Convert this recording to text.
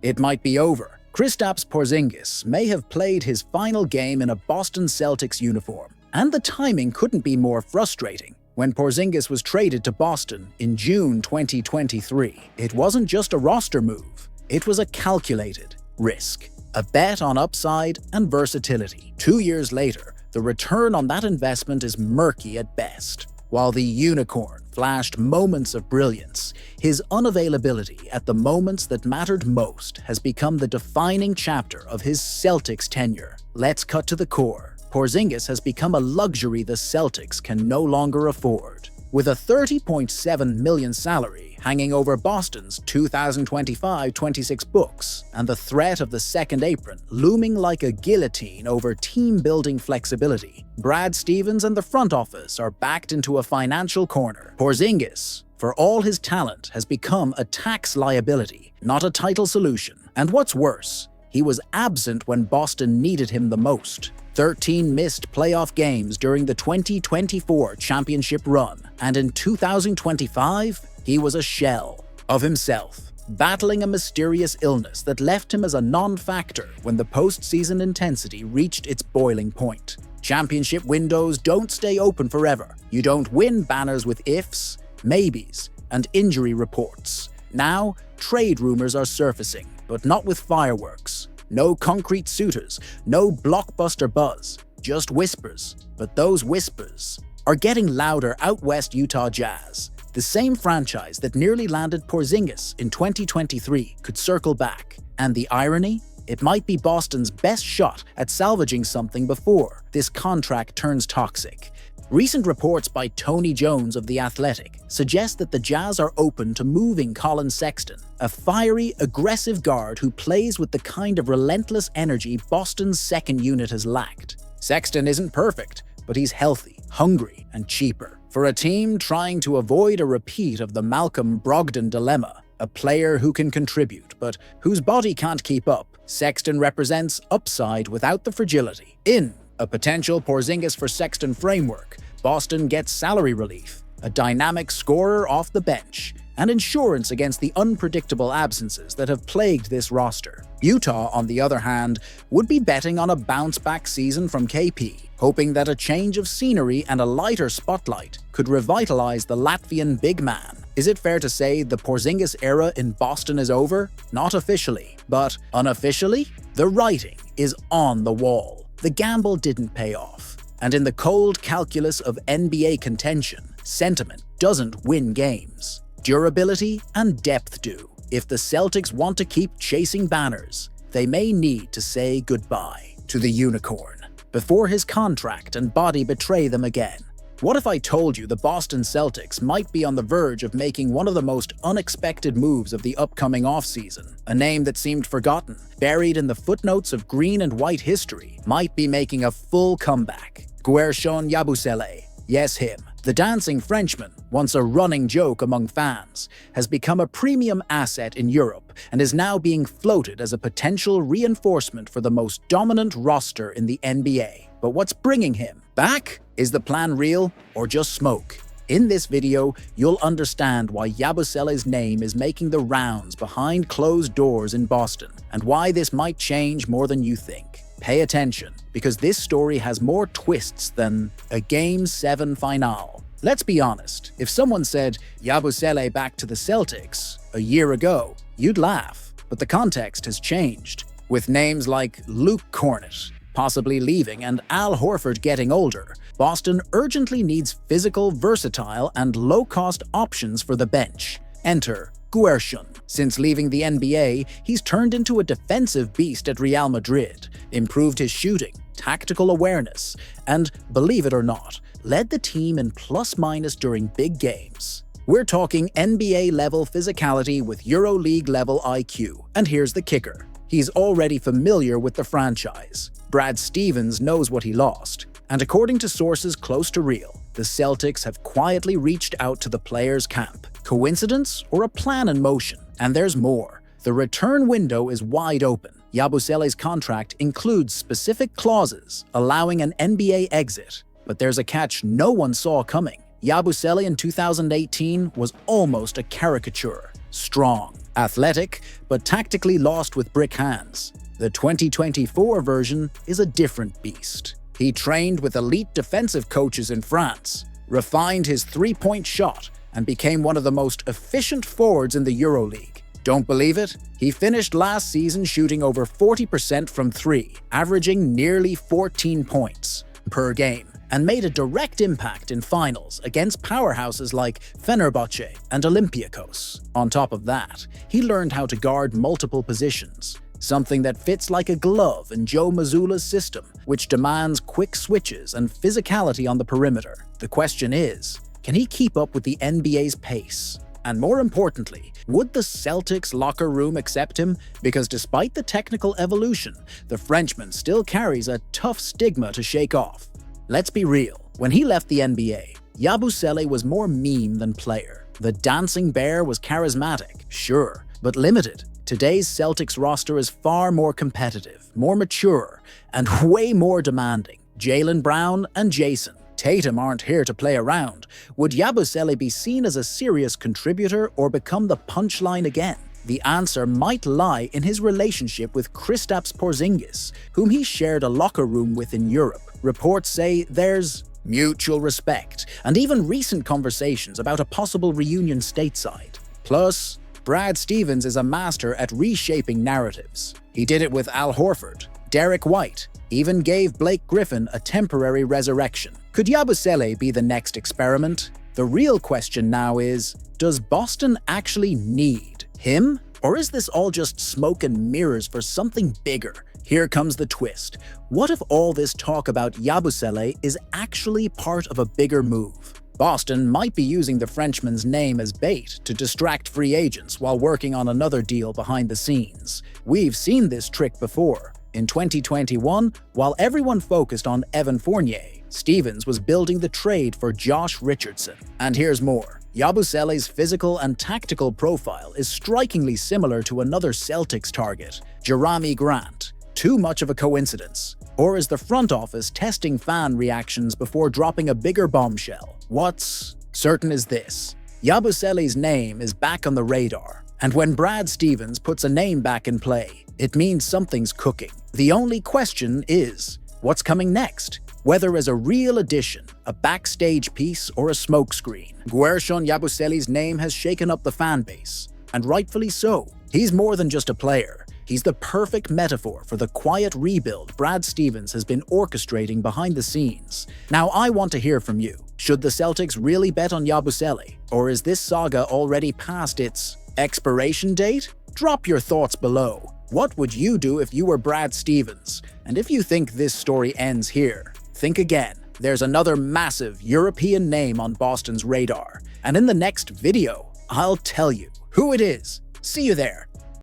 It might be over. Kristaps Porzingis may have played his final game in a Boston Celtics uniform, and the timing couldn't be more frustrating. When Porzingis was traded to Boston in June 2023, it wasn't just a roster move, it was a calculated risk. A bet on upside and versatility. 2 years later, the return on that investment is murky at best. While the unicorn flashed moments of brilliance, his unavailability at the moments that mattered most has become the defining chapter of his Celtics tenure. Let's cut to the core. Porzingis has become a luxury the Celtics can no longer afford. With a $30.7 million salary hanging over Boston's 2025-26 books, and the threat of the second apron looming like a guillotine over team-building flexibility, Brad Stevens and the front office are backed into a financial corner. Porzingis, for all his talent, has become a tax liability, not a title solution. And what's worse, he was absent when Boston needed him the most. 13 missed playoff games during the 2024 championship run, and in 2025, he was a shell of himself, battling a mysterious illness that left him as a non-factor when the postseason intensity reached its boiling point. Championship windows don't stay open forever. You don't win banners with ifs, maybes, and injury reports. Now, trade rumors are surfacing, but not with fireworks. No concrete suitors, no blockbuster buzz, just whispers. But those whispers are getting louder out west. Utah Jazz, the same franchise that nearly landed Porzingis in 2023, could circle back. And the irony? It might be Boston's best shot at salvaging something before this contract turns toxic. Recent reports by Tony Jones of The Athletic suggest that the Jazz are open to moving Collin Sexton, a fiery, aggressive guard who plays with the kind of relentless energy Boston's second unit has lacked. Sexton isn't perfect, but he's healthy, hungry, and cheaper. For a team trying to avoid a repeat of the Malcolm Brogdon dilemma, a player who can contribute but whose body can't keep up, Sexton represents upside without the fragility. In a potential Porzingis for Sexton framework, Boston gets salary relief, a dynamic scorer off the bench, and insurance against the unpredictable absences that have plagued this roster. Utah, on the other hand, would be betting on a bounce-back season from KP, hoping that a change of scenery and a lighter spotlight could revitalize the Latvian big man. Is it fair to say the Porzingis era in Boston is over? Not officially, but unofficially, the writing is on the wall. The gamble didn't pay off. And in the cold calculus of NBA contention, sentiment doesn't win games. Durability and depth do. If the Celtics want to keep chasing banners, they may need to say goodbye to the unicorn before his contract and body betray them again. What if I told you the Boston Celtics might be on the verge of making one of the most unexpected moves of the upcoming offseason? A name that seemed forgotten, buried in the footnotes of green and white history, might be making a full comeback. Guerschon Yabusele, yes him, the dancing Frenchman, once a running joke among fans, has become a premium asset in Europe and is now being floated as a potential reinforcement for the most dominant roster in the NBA. But what's bringing him back? Is the plan real or just smoke? In this video, you'll understand why Yabusele's name is making the rounds behind closed doors in Boston, and why this might change more than you think. Pay attention, because this story has more twists than a Game 7 finale. Let's be honest, if someone said Yabusele back to the Celtics a year ago, you'd laugh. But the context has changed. With names like Luke Cornett possibly leaving and Al Horford getting older, Boston urgently needs physical, versatile, and low-cost options for the bench. Enter Guerschon. Since leaving the NBA, he's turned into a defensive beast at Real Madrid, improved his shooting, tactical awareness, and, believe it or not, led the team in plus-minus during big games. We're talking NBA-level physicality with EuroLeague-level IQ. And here's the kicker. He's already familiar with the franchise. Brad Stevens knows what he lost. And according to sources close to Real, the Celtics have quietly reached out to the players' camp. Coincidence or a plan in motion? And there's more. The return window is wide open. Yabusele's contract includes specific clauses allowing an NBA exit. But there's a catch no one saw coming. Yabusele in 2018 was almost a caricature. Strong, Athletic, but tactically lost with brick hands. The 2024 version is a different beast. He trained with elite defensive coaches in France, refined his three-point shot, and became one of the most efficient forwards in the EuroLeague. Don't believe it? He finished last season shooting over 40% from three, averaging nearly 14 points per game, and made a direct impact in finals against powerhouses like Fenerbahce and Olympiacos. On top of that, he learned how to guard multiple positions, something that fits like a glove in Joe Mazzulla's system, which demands quick switches and physicality on the perimeter. The question is, can he keep up with the NBA's pace? And more importantly, would the Celtics locker room accept him? Because despite the technical evolution, the Frenchman still carries a tough stigma to shake off. Let's be real, when he left the NBA, Yabusele was more meme than player. The dancing bear was charismatic, sure, but limited. Today's Celtics roster is far more competitive, more mature, and way more demanding. Jaylen Brown and Jason Tatum aren't here to play around. Would Yabusele be seen as a serious contributor or become the punchline again? The answer might lie in his relationship with Kristaps Porzingis, whom he shared a locker room with in Europe. Reports say there's mutual respect, and even recent conversations about a possible reunion stateside. Plus, Brad Stevens is a master at reshaping narratives. He did it with Al Horford, Derek White, even gave Blake Griffin a temporary resurrection. Could Yabusele be the next experiment? The real question now is, does Boston actually need him? Or is this all just smoke and mirrors for something bigger? Here comes the twist. What if all this talk about Yabusele is actually part of a bigger move? Boston might be using the Frenchman's name as bait to distract free agents while working on another deal behind the scenes. We've seen this trick before. In 2021, while everyone focused on Evan Fournier, Stevens was building the trade for Josh Richardson. And here's more. Yabusele's physical and tactical profile is strikingly similar to another Celtics target, Jerami Grant. Too much of a coincidence? Or is the front office testing fan reactions before dropping a bigger bombshell? What's certain is this: Yabusele's name is back on the radar, and when Brad Stevens puts a name back in play, it means something's cooking. The only question is, what's coming next? Whether as a real addition, a backstage piece, or a smokescreen, Guerschon Yabusele's name has shaken up the fan base, and rightfully so. He's more than just a player. He's the perfect metaphor for the quiet rebuild Brad Stevens has been orchestrating behind the scenes. Now, I want to hear from you. Should the Celtics really bet on Yabusele, or is this saga already past its expiration date? Drop your thoughts below. What would you do if you were Brad Stevens? And if you think this story ends here, think again. There's another massive European name on Boston's radar. And in the next video, I'll tell you who it is. See you there.